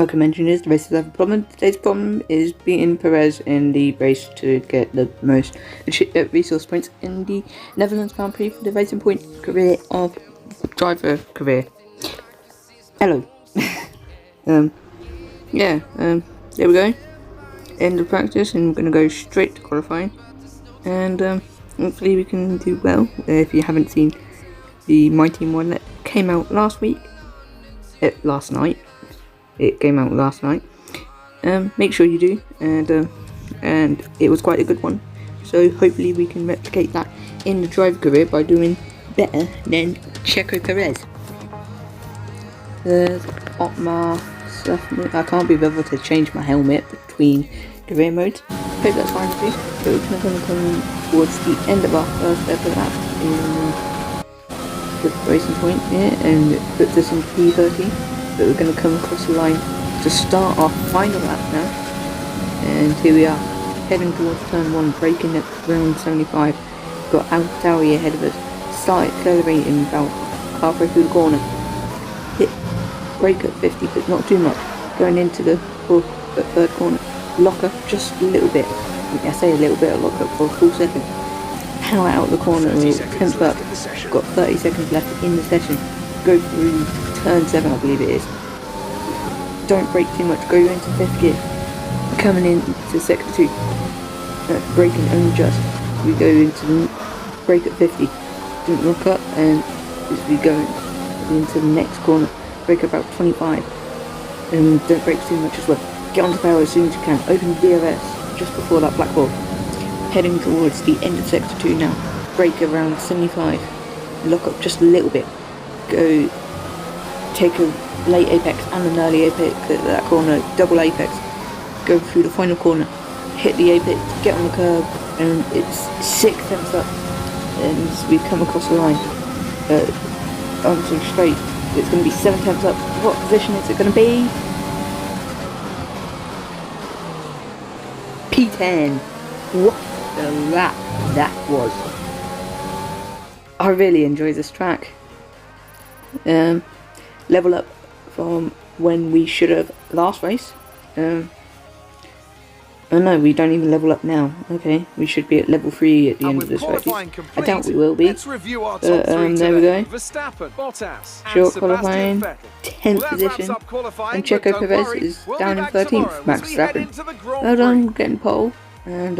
Welcome engineers, the race has a problem. Today's problem is beating Perez in the race to get the most resource points in the Netherlands Grand Prix for the Racing Point career of driver career. Hello. There we go. End of practice, and we're going to go straight to qualifying. And hopefully we can do well. If you haven't seen the My Team 1 that came out last night. It came out last night. Make sure you do, and it was quite a good one. So hopefully we can replicate that in the driver career by doing better than Checo Perez. There's Otmar stuff. I can't be bothered to change my helmet between career modes. Hope that's fine with you. So we're going to come towards the end of our first ever lap in the Racing Point here, and it puts us in P30. But we're going to come across the line to start our final lap now, and here we are heading towards turn 1, braking at round 75. Got AlphaTauri ahead of us, start accelerating about halfway through the corner, hit brake at 50 but not too much, going into the third corner, lock up just a little bit. I say a little bit of lock up for a full second, power out of the corner, and temp up. Got 30 seconds left in the session, go through turn 7 I believe it is. Don't brake too much, go into 5th gear. Coming into sector 2. Braking only just. We go into the brake at 50. Don't lock up, and as we go into the next corner, brake about 25. And don't brake too much as well. Get onto power as soon as you can. Open DRS just before that black ball. Heading towards the end of sector 2 now. Brake around 75. Lock up just a little bit. Go take a late apex and an early apex at that corner, double apex, go through the final corner, hit the apex, get on the curb, and it's 6 tenths up, and as we come across the line onto the straight, it's going to be 7 tenths up. What position is it going to be? P10. What a lap that was. I really enjoy this track. Level up from when we should have last race. Oh no, we don't even level up now. Okay, we should be at level 3 at the end of this race. I doubt we will be. There we go. Short qualifying, 10th position, and Checo Perez is down in 13th. Max Verstappen. Well done, getting pole, and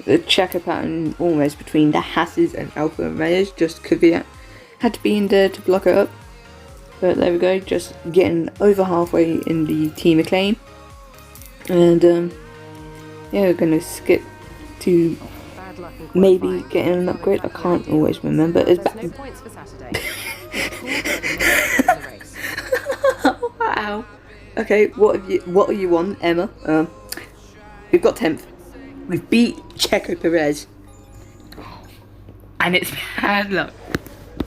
the checker pattern almost between the Hasses and Alfa Romeos. Just Kvyat had to be in there to block it up. But there we go, just getting over halfway in the team acclaim. And yeah, we're going to skip to maybe getting an upgrade. I can't always remember. It's back. Wow. Okay, what are you on, Emma? We've got 10th. We've beat Checo Perez. And it's bad luck.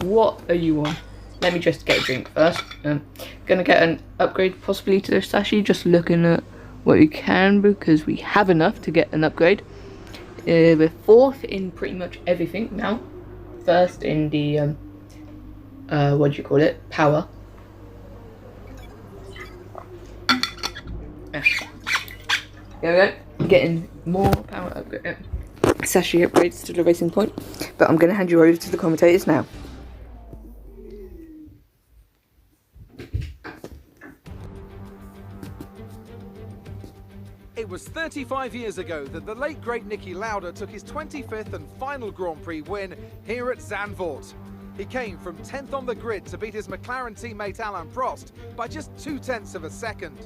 What are you on? Let me just get a drink first. Gonna get an upgrade possibly to the Sashi, just looking at what we can, because we have enough to get an upgrade. We're 4th in pretty much everything now. 1st in the what do you call it? Power. There we go. Getting more power upgrade. Sashi upgrades to the Racing Point. But I'm gonna hand you over to the commentators now. It was 35 years ago that the late great Niki Lauda took his 25th and final Grand Prix win here at Zandvoort. He came from 10th on the grid to beat his McLaren teammate Alain Prost by just 0.2 of a second.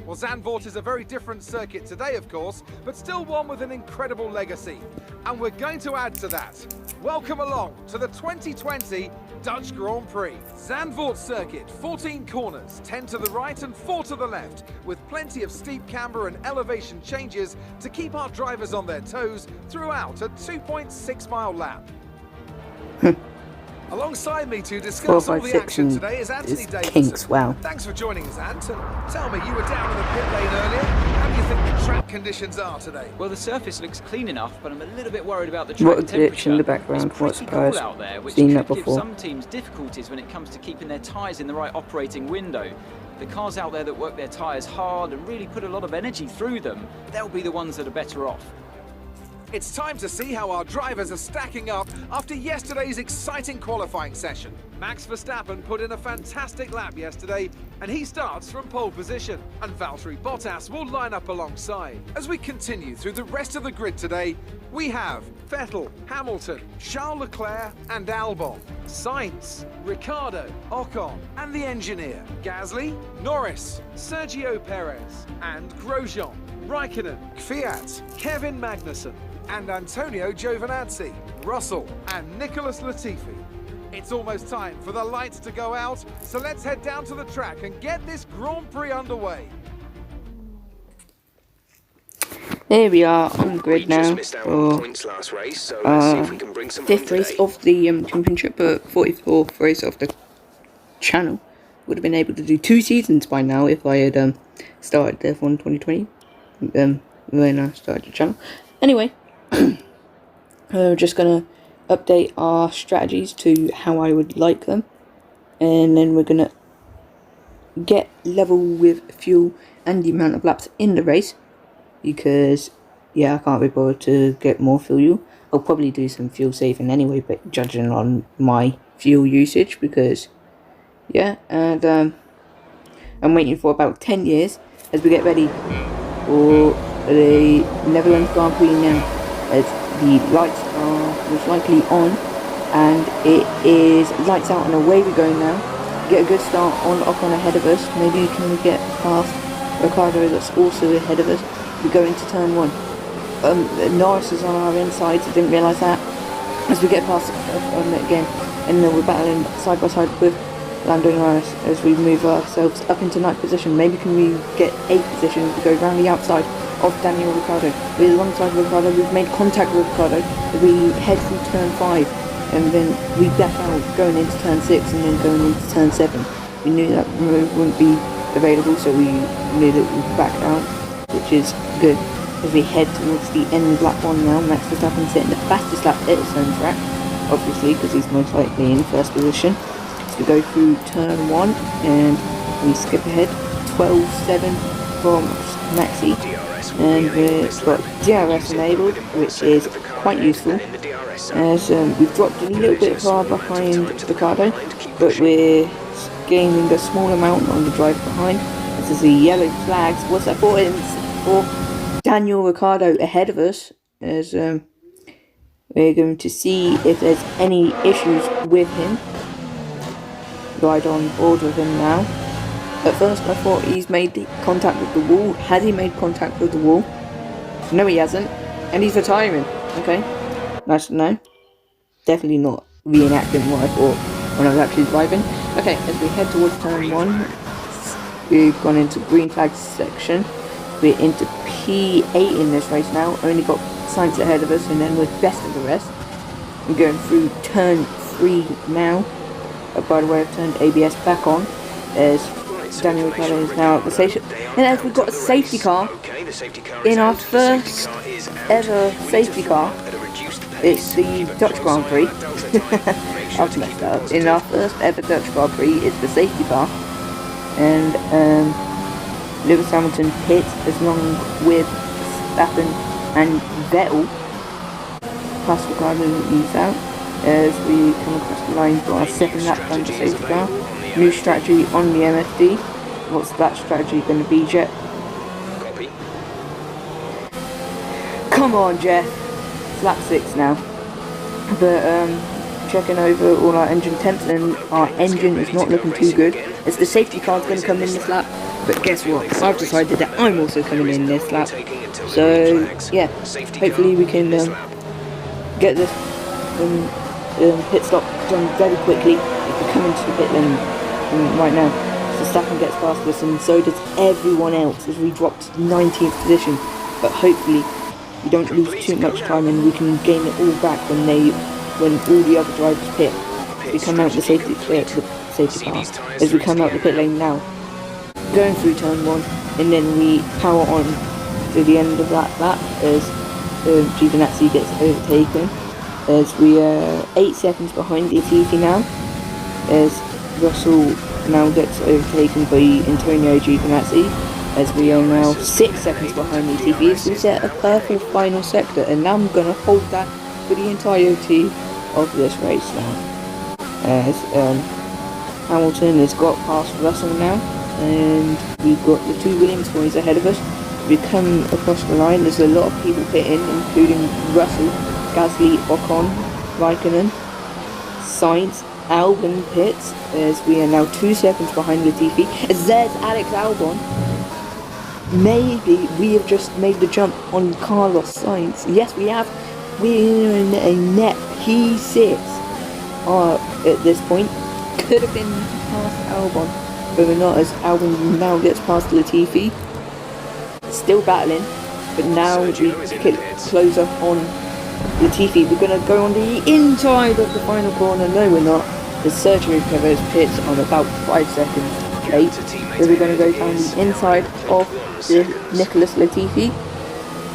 Well, Zandvoort is a very different circuit today, of course, but still one with an incredible legacy. And we're going to add to that. Welcome along to the 2020 Dutch Grand Prix. Zandvoort circuit, 14 corners, 10 to the right and 4 to the left, with plenty of steep camber and elevation changes to keep our drivers on their toes throughout a 2.6 mile lap. Alongside me to discuss all the action today is Anthony Davidson. Kinks, wow. Thanks for joining us, Ant. And tell me, you were down in the pit lane earlier. How do you think the track conditions are today? Well, the surface looks clean enough, but I'm a little bit worried about the track temperature. What a glitch in the background. What's cool out there, which could give some teams difficulties when it comes to keeping their tyres in the right operating window. The cars out there that work their tyres hard and really put a lot of energy through them, they'll be the ones that are better off. It's time to see how our drivers are stacking up after yesterday's exciting qualifying session. Max Verstappen put in a fantastic lap yesterday, and he starts from pole position. And Valtteri Bottas will line up alongside. As we continue through the rest of the grid today, we have Vettel, Hamilton, Charles Leclerc and Albon, Sainz, Ricciardo, Ocon and the engineer, Gasly, Norris, Sergio Perez and Grosjean, Raikkonen, Kvyat, Kevin Magnussen and Antonio Giovinazzi, Russell and Nicholas Latifi. It's almost time for the lights to go out, so let's head down to the track and get this Grand Prix underway. There we are on the grid now for fifth race of the championship, but 44th race of the channel. Would have been able to do 2 seasons by now if I had started F1 2020 when I started the channel. Anyway, we're just gonna update our strategies to how I would like them, and then we're gonna get level with fuel and the amount of laps in the race, because yeah, I can't be bothered to get more fuel. I'll probably do some fuel saving anyway, but judging on my fuel usage, because yeah, and I'm waiting for about 10 years as we get ready for the Netherlands Grand Prix now, as the lights are most likely on, and it is lights out and away we go now. Get a good start on Ocon ahead of us. Maybe we can get past Ricciardo that's also ahead of us. We go into turn 1. Norris is on our inside, so didn't realise that. As we get past Ocon again, and then we're battling side by side with Lando Norris as we move ourselves up into 9th position. Maybe can we get 8th position to go round the outside of Daniel Ricciardo. We're alongside Ricciardo, we've made contact with Ricciardo, we head through turn 5, and then we back out going into turn 6 and then going into turn 7. We knew that move wouldn't be available, so we knew that we backed out, which is good. As we head towards the end of lap 1 now, Max Verstappen setting the fastest lap at his own track, obviously, because he's most likely in first position. So we go through turn 1 and we skip ahead 12.7 from Maxi, and we've got DRS enabled, which is quite useful, as we've dropped a little bit far behind Ricciardo, but we're gaining a small amount on the drive behind. This is the yellow flags. What's that for? It's for Daniel Ricciardo ahead of us, as we're going to see if there's any issues with him. Right on board with him now. At first I thought he's made the contact with the wall. Has he made contact with the wall? No, he hasn't. And he's retiring. Okay. Nice to know. Definitely not reenacting what I thought when I was actually driving. Okay, as we head towards turn 1, we've gone into green flag section. We're into P8 in this race now. Only got Sainz ahead of us, and then we're best of the rest. We're going through turn 3 now. By the way, I've turned ABS back on, as Daniel Ricciardo is now at the station. And as we've got a safety car in our first ever safety car. It's the Dutch Grand Prix. I've messed that up. In our first ever Dutch Grand Prix, it's the safety car. And Lewis Hamilton pits along with Verstappen and Vettel. Past Ricciardo leaves out as we come across the line for our second lap under safety car. New strategy on the MFD. What's that strategy going to be, Jet? Copy. Come on, Jeff. It's lap 6 now. But checking over all our engine temps, and our engine is not looking too good. As the safety car's going to come in this lap. But guess what? I've decided that I'm also coming in this lap. So yeah, hopefully we can get this pit stop done very quickly. If we come into the pit lane right now, so Verstappen gets past us, and so does everyone else as we drop to 19th position. But hopefully we don't lose too much time, and we can gain it all back when all the other drivers pit. We come out the safety car as we come out the pit lane now, going through turn 1, and then we power on to the end of that lap as Giovinazzi gets overtaken, as we are 8 seconds behind Latifi now, as Russell now gets overtaken by Antonio Giovinazzi, as we are now 6 seconds behind Latifi. So we set a purple final sector, and now I'm going to hold that for the entirety of this race now. As Hamilton has got past Russell now, and we've got the 2 Williams boys ahead of us. We come across the line, there's a lot of people pitting, including Russell, Gasly, Ocon, Raikkonen, Sainz, Albon pits, as we are now 2 seconds behind Latifi. As there's Alex Albon. Maybe we have just made the jump on Carlos Sainz. Yes, we have. We're in a net P6 at this point. Could have been past Albon, but we're not, as Albon now gets past Latifi. Still battling, but now we get closer on Latifi. We're going to go on the inside of the final corner. No, we're not. The Sergio Perez pits on about 5 seconds late. So we're going to go down the inside of the Nicholas Latifi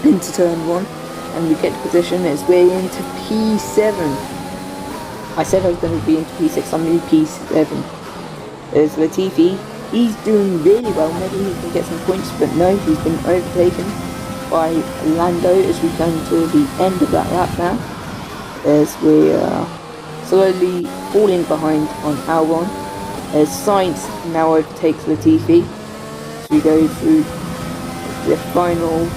into turn 1, and we get to position as we're into P7. I said I was going to be into P6, I'm in P7. There's Latifi. He's doing really well, maybe he can get some points, but no, he's been overtaken by Lando as we come to the end of that lap now, as we are slowly falling behind on Albon, as Sainz now overtakes Latifi. So we go through the final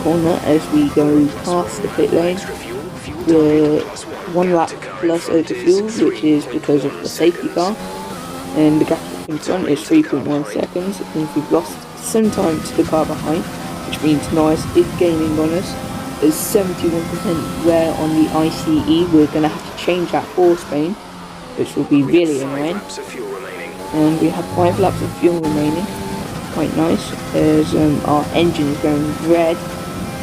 corner as we go past the pit lane. We're 1 lap plus over fuel, which is because of the safety car, and the gap in front is 3.1 seconds. It means we've lost some time to the car behind, which means Norris is gaining on us. There's 71% wear on the ICE. We're going to have to change that for Spain, which will be really annoying. And we have 5 laps of fuel remaining. Quite nice, as our engine is going red.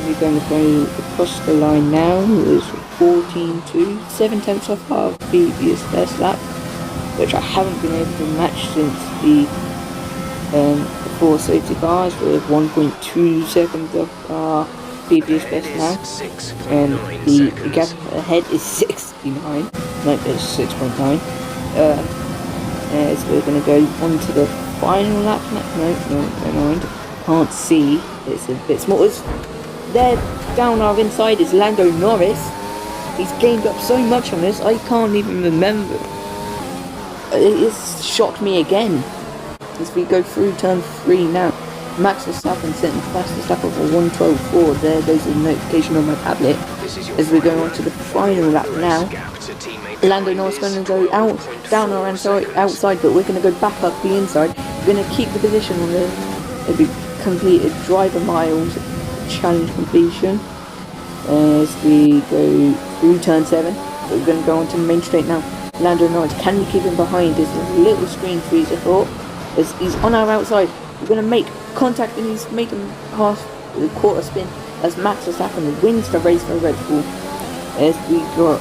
We're going to go across the line now. It's 14.2, 7 tenths off our previous best lap, which I haven't been able to match since the 4 safety cars, with 1.2 seconds off our previous best now, and the gap ahead is 69. No, it's 6.9. As we're going to go on to the final lap. No, never mind. Can't see. It's a bit small. There, down our inside is Lando Norris. He's gained up so much on us, I can't even remember. It's shocked me again. As we go through turn 3 now. Max Verstappen setting the fastest lap of a 1:12.4. There goes the notification on my tablet. As we go on to the final lap now. Lando Norris going to go down our outside, but we're going to go back up the inside. We're going to keep the position on the completed driver miles challenge completion. As we go through turn 7, we're going to go on to the main straight now. Lando Norris, can we keep him behind? There's a little screen freezer thought. As he's on our outside, we're going to make contact, and he's making half the quarter spin as Max Verstappen wins the race for Red Bull. As we got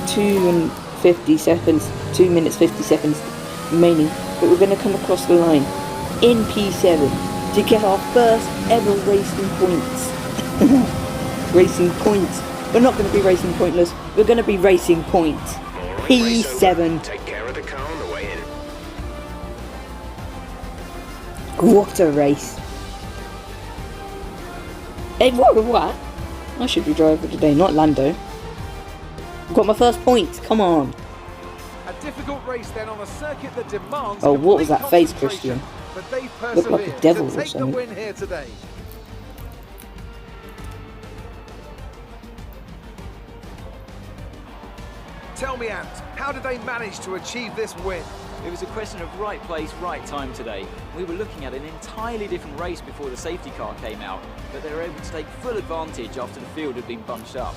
2 minutes 50 seconds remaining, but we're going to come across the line in P7 to get our first ever racing points. Racing points. We're not going to be racing pointless, we're going to be racing points. P7. Take care of the car on the way in. What a race. Hey, what? I should be driver today, not Lando. Got my first point, come on. A difficult race then on a circuit that demands. Oh, what was that face, Christian? But they Looked like a devil to or take the something. win here today. Tell me, Ant, how did they manage to achieve this win? It was a question of right place, right time today. We were looking at an entirely different race before the safety car came out, but they were able to take full advantage after the field had been bunched up.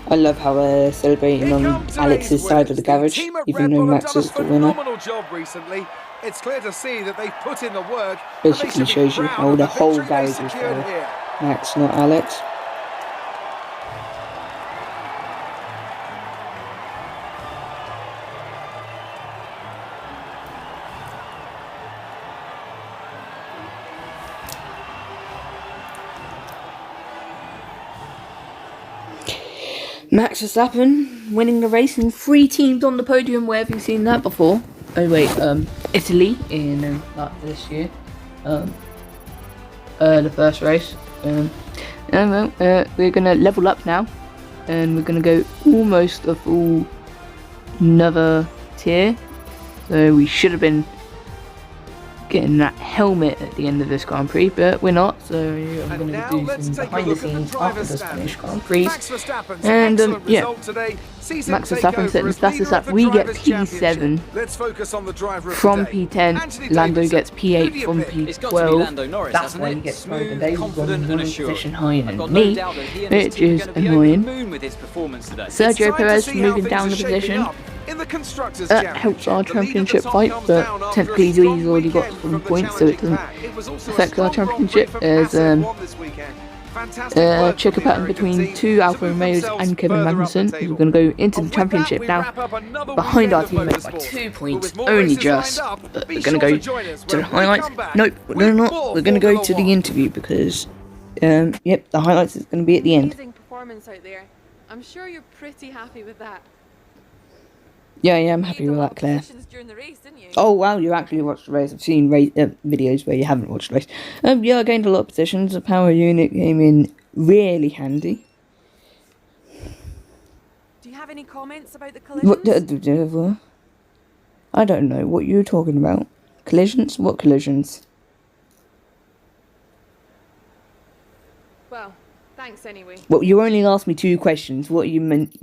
I love how they're celebrating on Alex's side of the garage, even though Max is the winner. Phenomenal job recently. It's clear to see that they've put in the work. Basically shows you how the whole garage is for Max, not Alex. Max Verstappen winning the race and 3 teams on the podium. Where have you seen that before? Oh wait, Italy in this year. The first race. We're gonna level up now, and we're gonna go almost a full another tier. So we should have been getting that helmet at the end of this Grand Prix, but we're not. So I'm going to do some behind the scenes after the Spanish Grand Prix. And yeah, Max Verstappen setting the status that we get P7 from P10. Lando gets P8 from P12. That's why he gets promoted. They run one position higher than me, which is annoying. Sergio Perez moving down the position. That helps our championship fight, but technically he's already got some points, so it doesn't affect our championship. There's checker pattern between two Alfa Romeos and Kevin Magnussen. We're going to go into the championship now, behind our teammates by 2 points, only just. But we're going to go to the highlights. Nope, we're not. We're going to go to the interview because, yep, the highlights is going to be at the end. Amazing performance out there. I'm sure you're pretty happy with that. Yeah, I'm happy with that, Claire. Oh wow, you actually watched the race. I've seen videos where you haven't watched the race. Yeah, I gained a lot of positions. The power unit came in really handy. Do you have any comments about the collisions? What? I don't know what you're talking about. Collisions? What collisions? Well, thanks anyway. Well, you only asked me 2 questions. What you meant?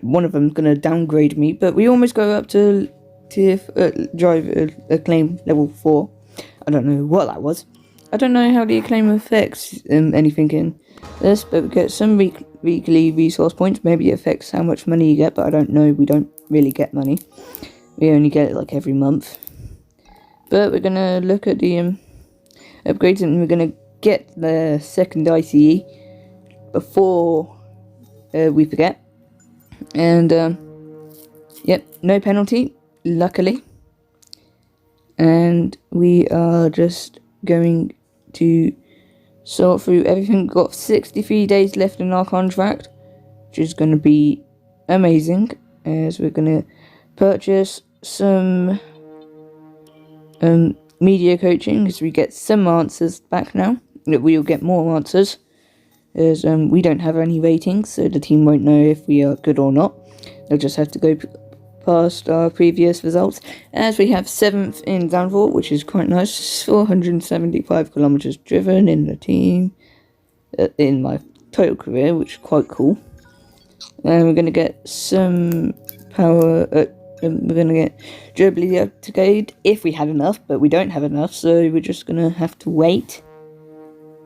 One of them's gonna downgrade me, but we almost go up to drive acclaim level 4. I don't know what that was. I don't know how the acclaim affects anything in this, but we get some weekly resource points. Maybe it affects how much money you get, but I don't know. We don't really get money. We only get it like every month. But we're gonna look at the upgrades, and we're gonna get the second ICE before we forget. And yep, no penalty, luckily. And we are just going to sort through everything. Got 63 days left in our contract, which is going to be amazing, as we're going to purchase some media coaching, as we get some answers back now. We'll get more answers, as we don't have any ratings, so the team won't know if we are good or not. They'll just have to go past our previous results, as we have 7th in Zandvoort, which is quite nice. 475 kilometers driven in the team in my total career, which is quite cool. And we're going to get some power, we're going to get durability upgrade if we had enough, but we don't have enough, so we're just going to have to wait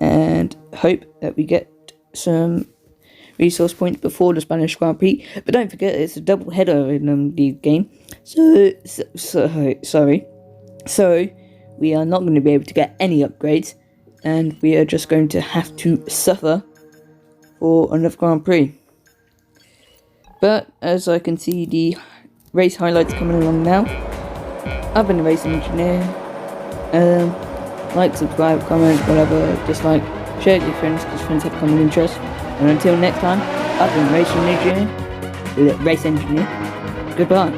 and hope that we get some resource points before the Spanish Grand Prix. But don't forget, it's a double header in the game, so we are not going to be able to get any upgrades, and we are just going to have to suffer for another Grand Prix. But as I can see, the race highlights coming along now. I've been a racing engineer. Like, subscribe, comment, whatever, dislike, share it with your friends, because friends have common interests. And until next time, I've been Racengineer. Goodbye.